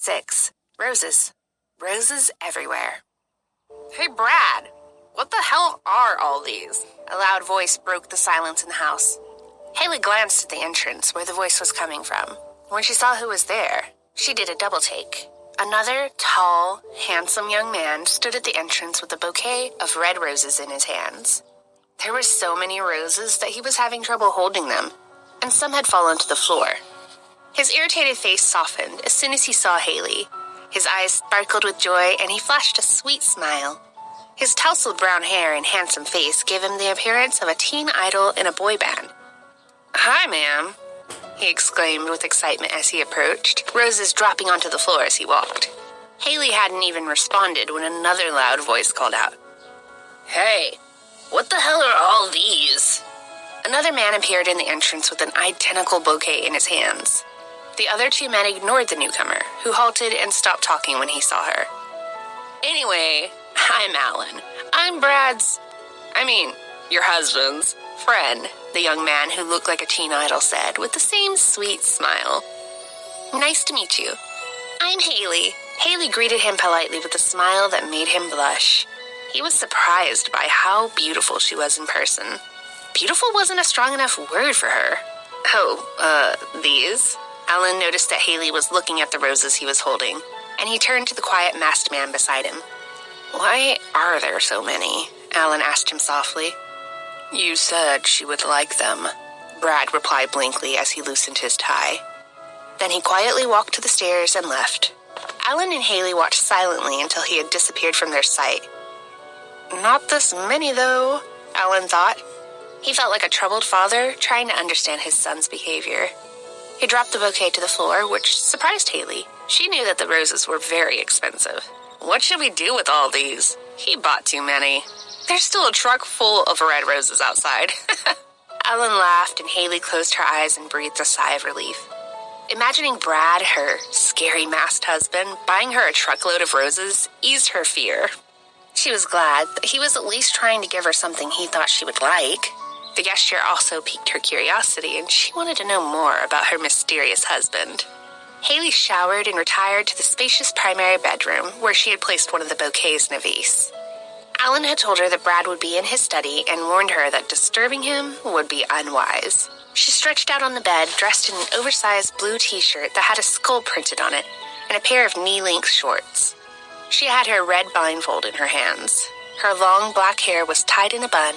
6. Roses. Roses everywhere. Hey, Brad, what the hell are all these? A loud voice broke the silence in the house. Haley glanced at the entrance where the voice was coming from. When she saw who was there, she did a double take. Another tall, handsome young man stood at the entrance with a bouquet of red roses in his hands. There were so many roses that he was having trouble holding them, and some had fallen to the floor. His irritated face softened as soon as he saw Haley. His eyes sparkled with joy, and he flashed a sweet smile. His tousled brown hair and handsome face gave him the appearance of a teen idol in a boy band. "Hi, ma'am," he exclaimed with excitement as he approached, roses dropping onto the floor as he walked. Haley hadn't even responded when another loud voice called out, "Hey, what the hell are all these?" Another man appeared in the entrance with an identical bouquet in his hands. The other two men ignored the newcomer, who halted and stopped talking when he saw her. "Anyway, I'm Alan. I'm your husband's friend," the young man who looked like a teen idol said, with the same sweet smile. "Nice to meet you. I'm Haley." Haley greeted him politely with a smile that made him blush. He was surprised by how beautiful she was in person. Beautiful wasn't a strong enough word for her. These? Alan noticed that Haley was looking at the roses he was holding, and he turned to the quiet masked man beside him. "Why are there so many?" Alan asked him softly. "You said she would like them," Brad replied blankly as he loosened his tie. Then he quietly walked to the stairs and left. Alan and Haley watched silently until he had disappeared from their sight. Not this many, though, Alan thought. He felt like a troubled father trying to understand his son's behavior. He dropped the bouquet to the floor, which surprised Haley. She knew that the roses were very expensive. "What should we do with all these? He bought too many. There's still a truck full of red roses outside." Alan laughed, and Haley closed her eyes and breathed a sigh of relief. Imagining Brad, her scary masked husband, buying her a truckload of roses eased her fear. She was glad that he was at least trying to give her something he thought she would like. The gesture also piqued her curiosity, and she wanted to know more about her mysterious husband. Haley showered and retired to the spacious primary bedroom, where she had placed one of the bouquets in a vase. Alan had told her that Brad would be in his study and warned her that disturbing him would be unwise. She stretched out on the bed, dressed in an oversized blue t-shirt that had a skull printed on it, and a pair of knee-length shorts. She had her red blindfold in her hands. Her long black hair was tied in a bun,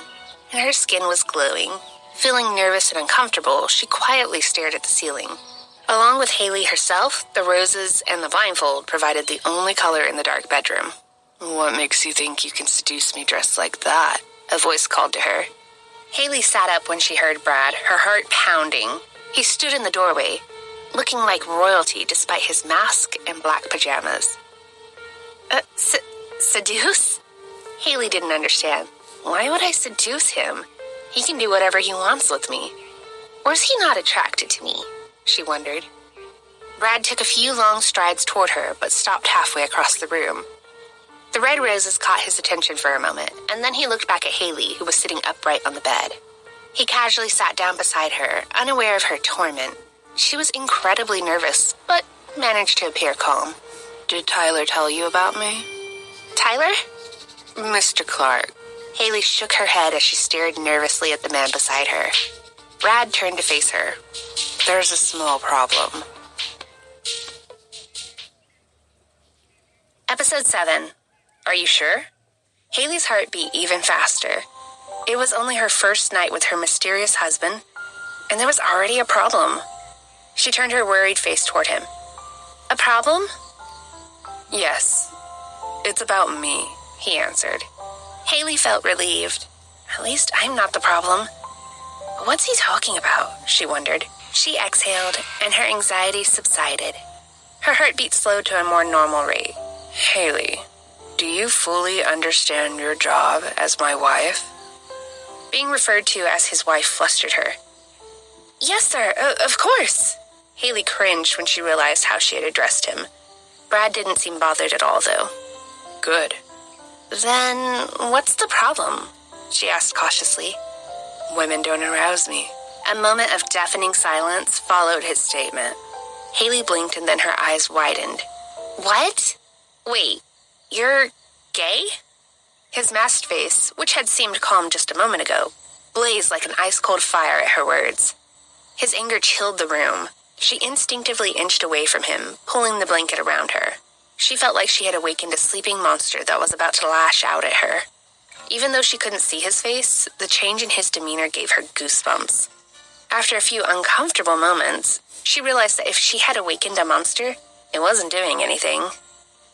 and her skin was glowing. Feeling nervous and uncomfortable, she quietly stared at the ceiling. Along with Haley herself, the roses and the blindfold provided the only color in the dark bedroom. "What makes you think you can seduce me dressed like that?" a voice called to her. Haley sat up when she heard Brad, her heart pounding. He stood in the doorway, looking like royalty despite his mask and black pajamas. Seduce? Haley didn't understand. Why would I seduce him? He can do whatever he wants with me. Or is he not attracted to me? She wondered. Brad took a few long strides toward her, but stopped halfway across the room. The red roses caught his attention for a moment, and then he looked back at Haley, who was sitting upright on the bed. He casually sat down beside her, unaware of her torment. She was incredibly nervous, but managed to appear calm. "Did Tyler tell you about me?" "Tyler?" "Mr. Clark." Haley shook her head as she stared nervously at the man beside her. Brad turned to face her. "There's a small problem." Episode 7. Are you sure? Haley's heart beat even faster. It was only her first night with her mysterious husband, and there was already a problem. She turned her worried face toward him. "A problem?" "Yes. It's about me," he answered. Haley felt relieved. At least I'm not the problem. What's he talking about? She wondered. She exhaled, and her anxiety subsided. Her heartbeat slowed to a more normal rate. "Haley, do you fully understand your job as my wife?" Being referred to as his wife flustered her. "Yes, sir, of course." Haley cringed when she realized how she had addressed him. Brad didn't seem bothered at all, though. "Good. Then what's the problem?" she asked cautiously. "Women don't arouse me." A moment of deafening silence followed his statement. Haley blinked and then her eyes widened. What? Wait, you're gay? His masked face, which had seemed calm just a moment ago, blazed like an ice-cold fire at her words. His anger chilled the room. She instinctively inched away from him, pulling the blanket around her. She felt like she had awakened a sleeping monster that was about to lash out at her. Even though she couldn't see his face, the change in his demeanor gave her goosebumps. After a few uncomfortable moments, she realized that if she had awakened a monster, it wasn't doing anything.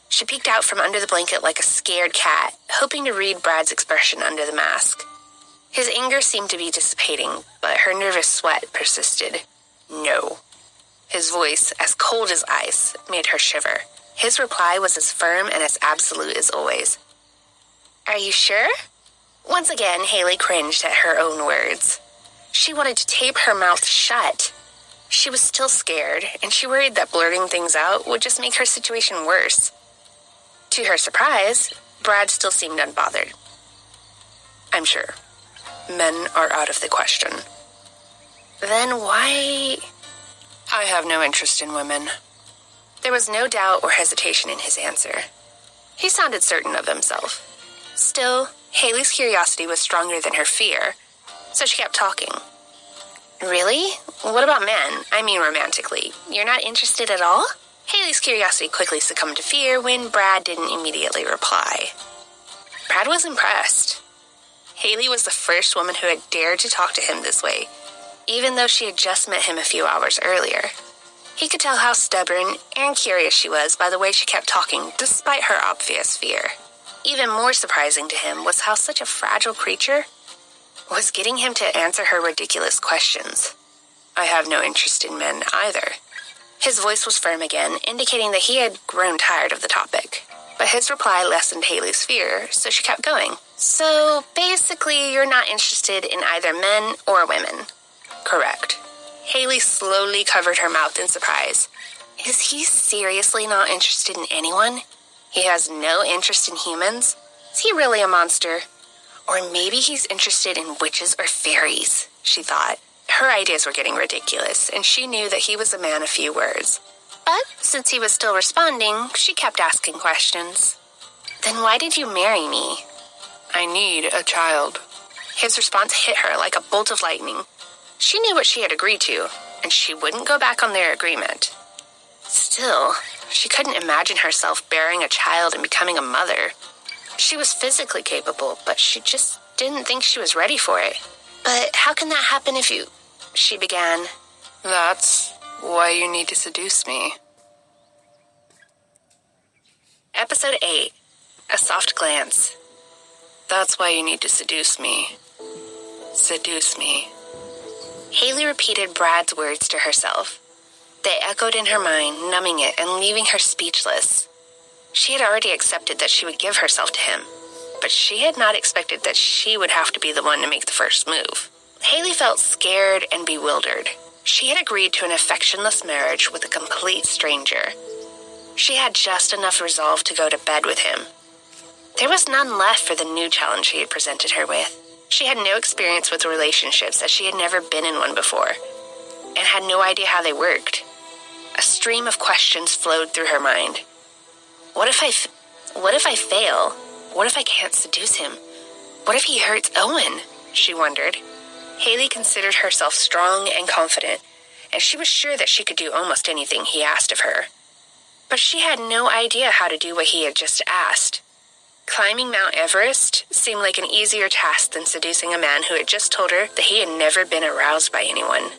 She peeked out from under the blanket like a scared cat, hoping to read Brad's expression under the mask. His anger seemed to be dissipating, but her nervous sweat persisted. No. His voice, as cold as ice, made her shiver. His reply was as firm and as absolute as always. Are you sure? Once again, Haley cringed at her own words. She wanted to tape her mouth shut. She was still scared, and she worried that blurting things out would just make her situation worse. To her surprise, Brad still seemed unbothered. I'm sure. Men are out of the question. Then why? I have no interest in women. There was no doubt or hesitation in his answer. He sounded certain of himself. Still, Haley's curiosity was stronger than her fear, so she kept talking. Really? What about men? I mean romantically. You're not interested at all? Haley's curiosity quickly succumbed to fear when Brad didn't immediately reply. Brad was impressed. Haley was the first woman who had dared to talk to him this way, even though she had just met him a few hours earlier. He could tell how stubborn and curious she was by the way she kept talking despite her obvious fear. Even more surprising to him was how such a fragile creature was getting him to answer her ridiculous questions. I have no interest in men either. His voice was firm again, indicating that he had grown tired of the topic. But his reply lessened Haley's fear, so she kept going. So, basically, you're not interested in either men or women. Correct. Haley slowly covered her mouth in surprise. Is he seriously not interested in anyone? He has no interest in humans? Is he really a monster? Or maybe he's interested in witches or fairies, she thought. Her ideas were getting ridiculous, and she knew that he was a man of few words. But since he was still responding, she kept asking questions. Then why did you marry me? I need a child. His response hit her like a bolt of lightning. She knew what she had agreed to, and she wouldn't go back on their agreement. Still, she couldn't imagine herself bearing a child and becoming a mother. She was physically capable, but she just didn't think she was ready for it. But how can that happen if you... She began. That's why you need to seduce me. Episode 8. A Soft Glance. That's why you need to seduce me. Seduce me. Haley repeated Brad's words to herself. They echoed in her mind, numbing it and leaving her speechless. She had already accepted that she would give herself to him, but she had not expected that she would have to be the one to make the first move. Haley felt scared and bewildered. She had agreed to an affectionless marriage with a complete stranger. She had just enough resolve to go to bed with him. There was none left for the new challenge he had presented her with. She had no experience with relationships as she had never been in one before, and had no idea how they worked. A stream of questions flowed through her mind. What if I fail? What if I can't seduce him? What if he hurts Owen? She wondered. Haley considered herself strong and confident, and she was sure that she could do almost anything he asked of her. But she had no idea how to do what he had just asked. Climbing Mount Everest seemed like an easier task than seducing a man who had just told her that he had never been aroused by anyone.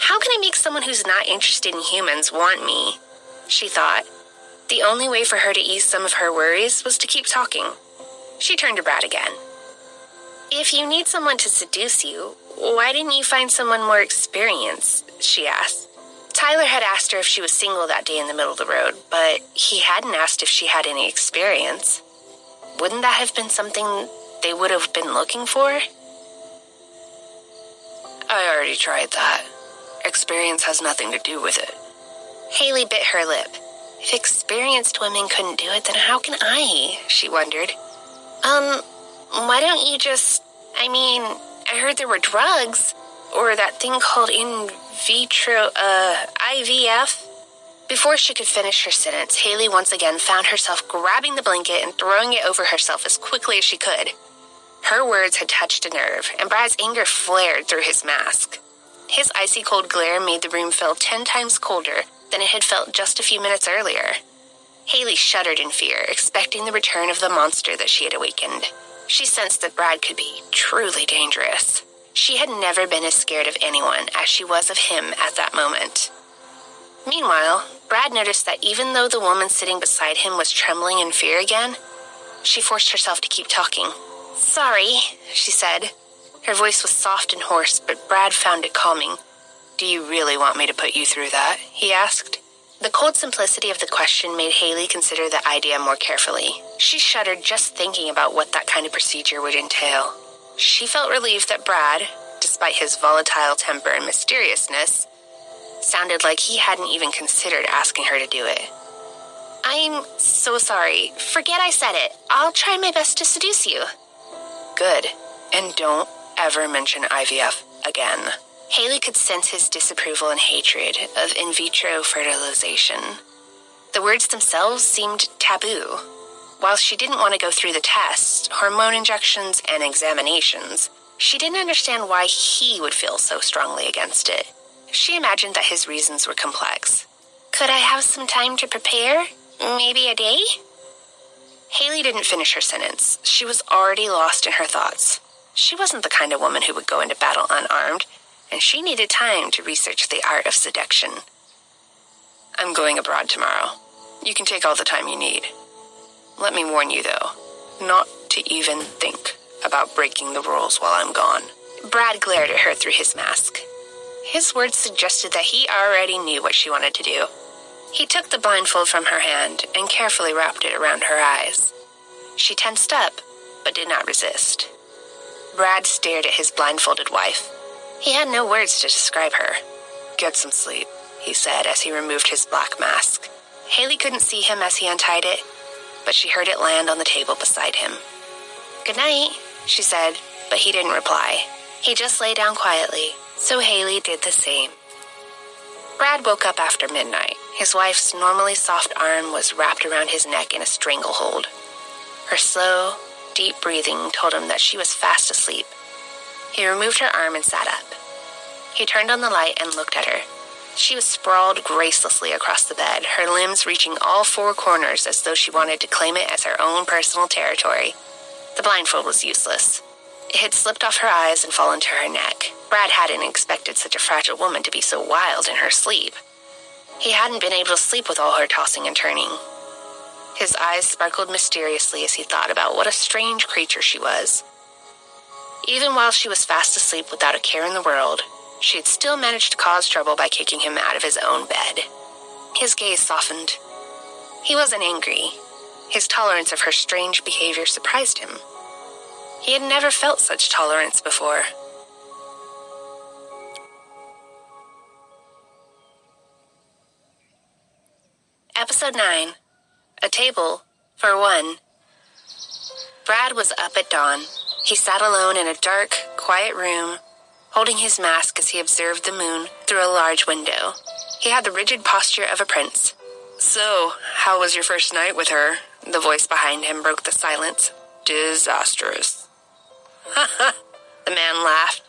How can I make someone who's not interested in humans want me? She thought. The only way for her to ease some of her worries was to keep talking. She turned to Brad again. If you need someone to seduce you, why didn't you find someone more experienced? She asked. Tyler had asked her if she was single that day in the middle of the road, but he hadn't asked if she had any experience. Wouldn't that have been something they would have been looking for? I already tried that. Experience has nothing to do with it. Haley bit her lip. If experienced women couldn't do it, then how can I? She wondered. Why don't you just... I heard there were drugs, or that thing called in vitro, IVF. Before she could finish her sentence, Haley once again found herself grabbing the blanket and throwing it over herself as quickly as she could. Her words had touched a nerve, and Brad's anger flared through his mask. His icy cold glare made the room feel 10 times colder than it had felt just a few minutes earlier. Haley shuddered in fear, expecting the return of the monster that she had awakened. She sensed that Brad could be truly dangerous. She had never been as scared of anyone as she was of him at that moment. Meanwhile, Brad noticed that even though the woman sitting beside him was trembling in fear again, she forced herself to keep talking. "Sorry," she said. Her voice was soft and hoarse, but Brad found it calming. "Do you really want me to put you through that?" he asked. The cold simplicity of the question made Haley consider the idea more carefully. She shuddered just thinking about what that kind of procedure would entail. She felt relieved that Brad, despite his volatile temper and mysteriousness, sounded like he hadn't even considered asking her to do it. "I'm so sorry. Forget I said it. I'll try my best to seduce you." "Good. And don't ever mention IVF again." Haley could sense his disapproval and hatred of in vitro fertilization. The words themselves seemed taboo. While she didn't want to go through the tests, hormone injections, and examinations, she didn't understand why he would feel so strongly against it. She imagined that his reasons were complex. "Could I have some time to prepare? Maybe a day?" Haley didn't finish her sentence. She was already lost in her thoughts. She wasn't the kind of woman who would go into battle unarmed, and she needed time to research the art of seduction. "I'm going abroad tomorrow. You can take all the time you need. Let me warn you, though, not to even think about breaking the rules while I'm gone." Brad glared at her through his mask. His words suggested that he already knew what she wanted to do. He took the blindfold from her hand and carefully wrapped it around her eyes. She tensed up, but did not resist. Brad stared at his blindfolded wife. He had no words to describe her. "Get some sleep," he said as he removed his black mask. Haley couldn't see him as he untied it, but she heard it land on the table beside him. "Good night," she said, but he didn't reply. He just lay down quietly, so Haley did the same. Brad woke up after midnight. His wife's normally soft arm was wrapped around his neck in a stranglehold. Her slow, deep breathing told him that she was fast asleep. He removed her arm and sat up. He turned on the light and looked at her. She was sprawled gracelessly across the bed, her limbs reaching all 4 corners as though she wanted to claim it as her own personal territory. The blindfold was useless. It had slipped off her eyes and fallen to her neck. Brad hadn't expected such a fragile woman to be so wild in her sleep. He hadn't been able to sleep with all her tossing and turning. His eyes sparkled mysteriously as he thought about what a strange creature she was. Even while she was fast asleep without a care in the world, she had still managed to cause trouble by kicking him out of his own bed. His gaze softened. He wasn't angry. His tolerance of her strange behavior surprised him. He had never felt such tolerance before. Episode 9. A Table for One. Brad was up at dawn. He sat alone in a dark, quiet room, holding his mask as he observed the moon through a large window. He had the rigid posture of a prince. "So, how was your first night with her?" The voice behind him broke the silence. "Disastrous." The man laughed.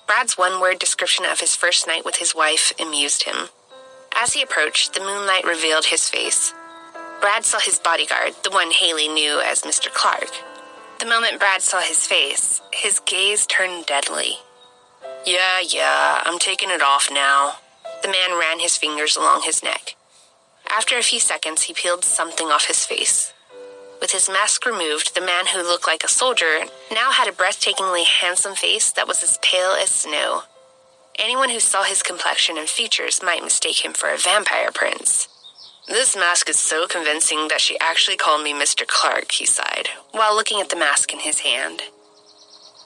Brad's one-word description of his first night with his wife amused him. As he approached, the moonlight revealed his face. Brad saw his bodyguard, the one Haley knew as Mr. Clark. The moment Brad saw his face, his gaze turned deadly. Yeah, I'm taking it off now." The man ran his fingers along his neck. After a few seconds, he peeled something off his face. With his mask removed, the man who looked like a soldier now had a breathtakingly handsome face that was as pale as snow. Anyone who saw his complexion and features might mistake him for a vampire prince. "This mask is so convincing that she actually called me Mr. Clark," he sighed, while looking at the mask in his hand.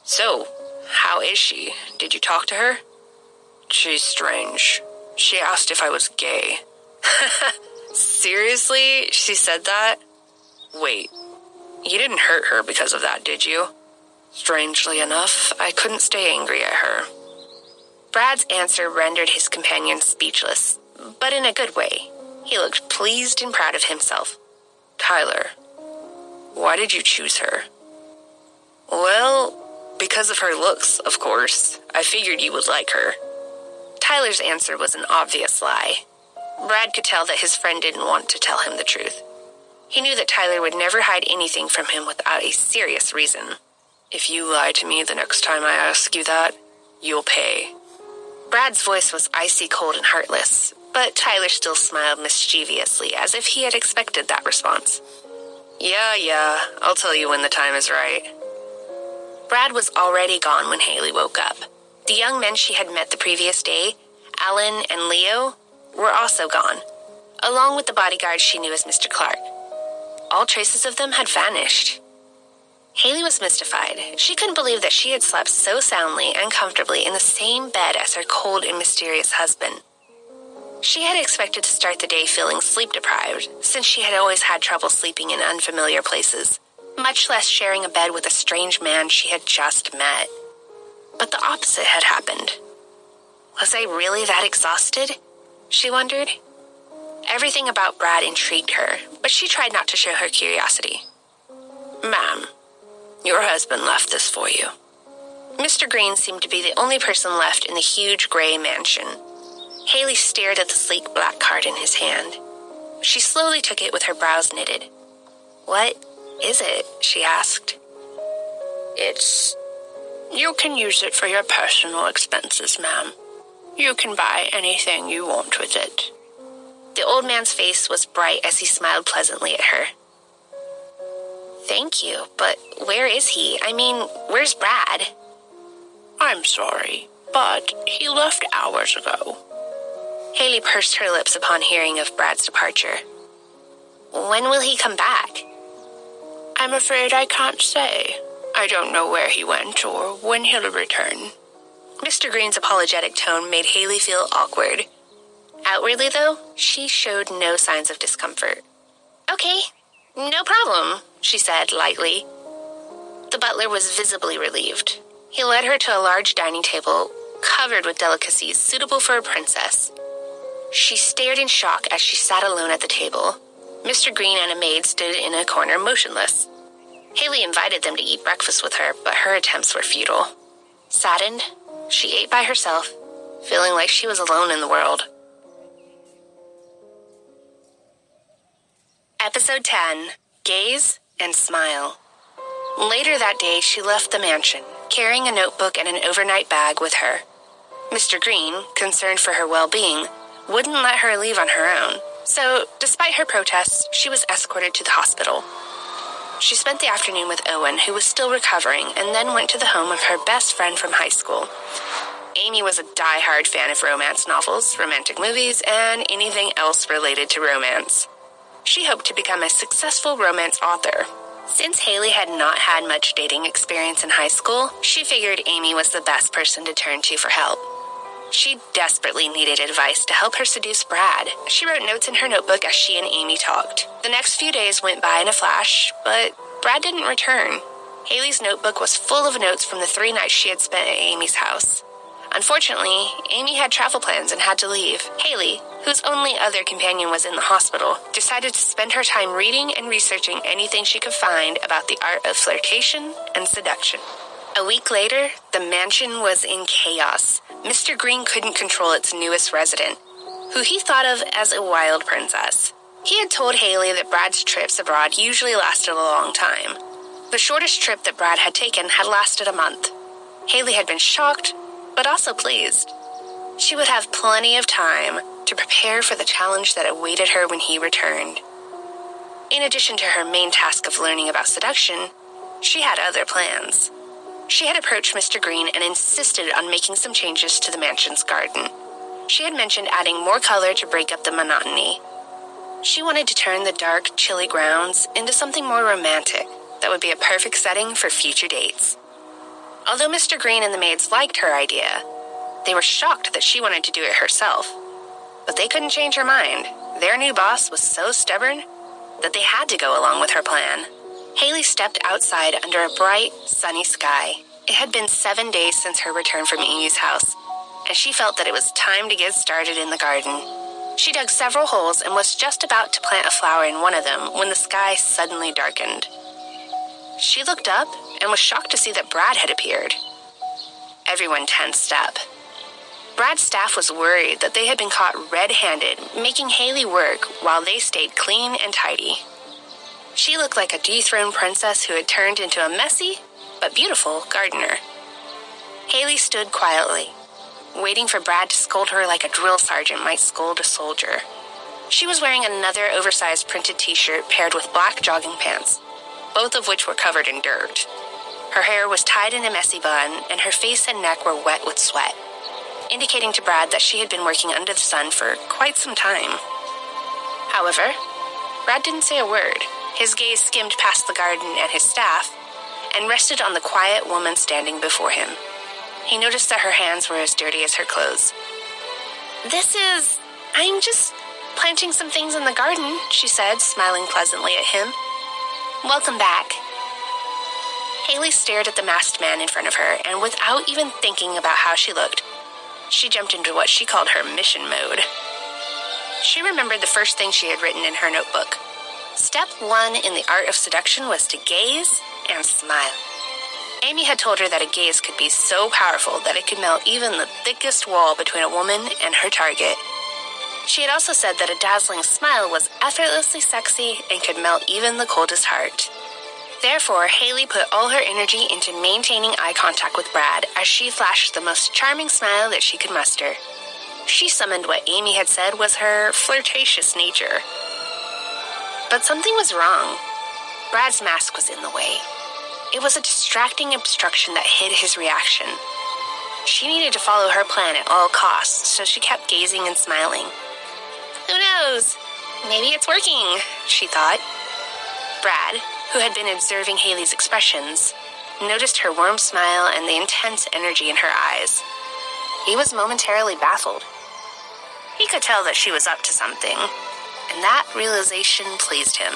"So, how is she? Did you talk to her?" "She's strange. She asked if I was gay." "Seriously? She said that?" "Wait, you didn't hurt her because of that, did you?" "Strangely enough, I couldn't stay angry at her." Brad's answer rendered his companion speechless, but in a good way. He looked pleased and proud of himself. "Tyler, why did you choose her?" "Well, because of her looks, of course. I figured you would like her." Tyler's answer was an obvious lie. Brad could tell that his friend didn't want to tell him the truth. He knew that Tyler would never hide anything from him without a serious reason. "If you lie to me the next time I ask you that, you'll pay." Brad's voice was icy cold and heartless, but Tyler still smiled mischievously as if he had expected that response. Yeah, I'll tell you when the time is right." Brad was already gone when Haley woke up. The young men she had met the previous day, Alan and Leo, were also gone, along with the bodyguard she knew as Mr. Clark. All traces of them had vanished. Haley was mystified. She couldn't believe that she had slept so soundly and comfortably in the same bed as her cold and mysterious husband. She had expected to start the day feeling sleep-deprived, since she had always had trouble sleeping in unfamiliar places, much less sharing a bed with a strange man she had just met. But the opposite had happened. Was I really that exhausted? She wondered. Everything about Brad intrigued her, but she tried not to show her curiosity. "Ma'am, your husband left this for you." Mr. Green seemed to be the only person left in the huge gray mansion. Haley stared at the sleek black card in his hand. She slowly took it with her brows knitted. "What is it?" she asked. You can use it for your personal expenses, ma'am. You can buy anything you want with it." The old man's face was bright as he smiled pleasantly at her. "Thank you, but where is he? I mean, where's Brad?" "I'm sorry, but he left hours ago." Haley pursed her lips upon hearing of Brad's departure. "When will he come back?" "I'm afraid I can't say. I don't know where he went or when he'll return." Mr. Green's apologetic tone made Haley feel awkward. Outwardly, though, she showed no signs of discomfort. "Okay, no problem," she said lightly. The butler was visibly relieved. He led her to a large dining table covered with delicacies suitable for a princess. She stared in shock as she sat alone at the table. Mr. Green and a maid stood in a corner motionless. Haley invited them to eat breakfast with her, but her attempts were futile. Saddened, she ate by herself, feeling like she was alone in the world. Episode 10, Gaze and Smile. Later that day, she left the mansion, carrying a notebook and an overnight bag with her. Mr. Green, concerned for her well-being, wouldn't let her leave on her own, so despite her protests, she was escorted to the hospital. She spent the afternoon with Owen, who was still recovering, and then went to the home of her best friend from high school. Amy was a die-hard fan of romance novels, romantic movies, and anything else related to romance. She hoped to become a successful romance author. Since Haley had not had much dating experience in high school, she figured Amy was the best person to turn to for help. She desperately needed advice to help her seduce Brad. She wrote notes in her notebook as she and Amy talked. The next few days went by in a flash, but Brad didn't return. Haley's notebook was full of notes from the 3 nights she had spent at Amy's house. Unfortunately, Amy had travel plans and had to leave. Haley, whose only other companion was in the hospital, decided to spend her time reading and researching anything she could find about the art of flirtation and seduction. A week later, the mansion was in chaos. Mr. Green couldn't control its newest resident, who he thought of as a wild princess. He had told Haley that Brad's trips abroad usually lasted a long time. The shortest trip that Brad had taken had lasted a month. Haley had been shocked, but also pleased. She would have plenty of time to prepare for the challenge that awaited her when he returned. In addition to her main task of learning about seduction, she had other plans. She had approached Mr. Green and insisted on making some changes to the mansion's garden. She had mentioned adding more color to break up the monotony. She wanted to turn the dark, chilly grounds into something more romantic that would be a perfect setting for future dates. Although Mr. Green and the maids liked her idea, they were shocked that she wanted to do it herself. But they couldn't change her mind. Their new boss was so stubborn that they had to go along with her plan. Haley stepped outside under a bright, sunny sky. It had been 7 days since her return from Amy's house, and she felt that it was time to get started in the garden. She dug several holes and was just about to plant a flower in one of them when the sky suddenly darkened. She looked up and was shocked to see that Brad had appeared. Everyone tensed up. Brad's staff was worried that they had been caught red-handed, making Haley work while they stayed clean and tidy. She looked like a dethroned princess who had turned into a messy but beautiful gardener. Haley stood quietly, waiting for Brad to scold her like a drill sergeant might scold a soldier. She was wearing another oversized printed t-shirt paired with black jogging pants, both of which were covered in dirt. Her hair was tied in a messy bun, and her face and neck were wet with sweat, indicating to Brad that she had been working under the sun for quite some time. However, Brad didn't say a word. His gaze skimmed past the garden and his staff and rested on the quiet woman standing before him. He noticed that her hands were as dirty as her clothes. I'm just planting some things in the garden, she said, smiling pleasantly at him. Welcome back. Haley stared at the masked man in front of her, and without even thinking about how she looked, she jumped into what she called her mission mode. She remembered the first thing she had written in her notebook. Step 1 in the art of seduction was to gaze and smile. Amy had told her that a gaze could be so powerful that it could melt even the thickest wall between a woman and her target. She had also said that a dazzling smile was effortlessly sexy and could melt even the coldest heart. Therefore, Haley put all her energy into maintaining eye contact with Brad as she flashed the most charming smile that she could muster. She summoned what Amy had said was her flirtatious nature. But something was wrong. Brad's mask was in the way. It was a distracting obstruction that hid his reaction. She needed to follow her plan at all costs, so she kept gazing and smiling. Who knows? Maybe it's working, she thought. Brad, who had been observing Haley's expressions, noticed her warm smile and the intense energy in her eyes. He was momentarily baffled. He could tell that she was up to something, and that realization pleased him.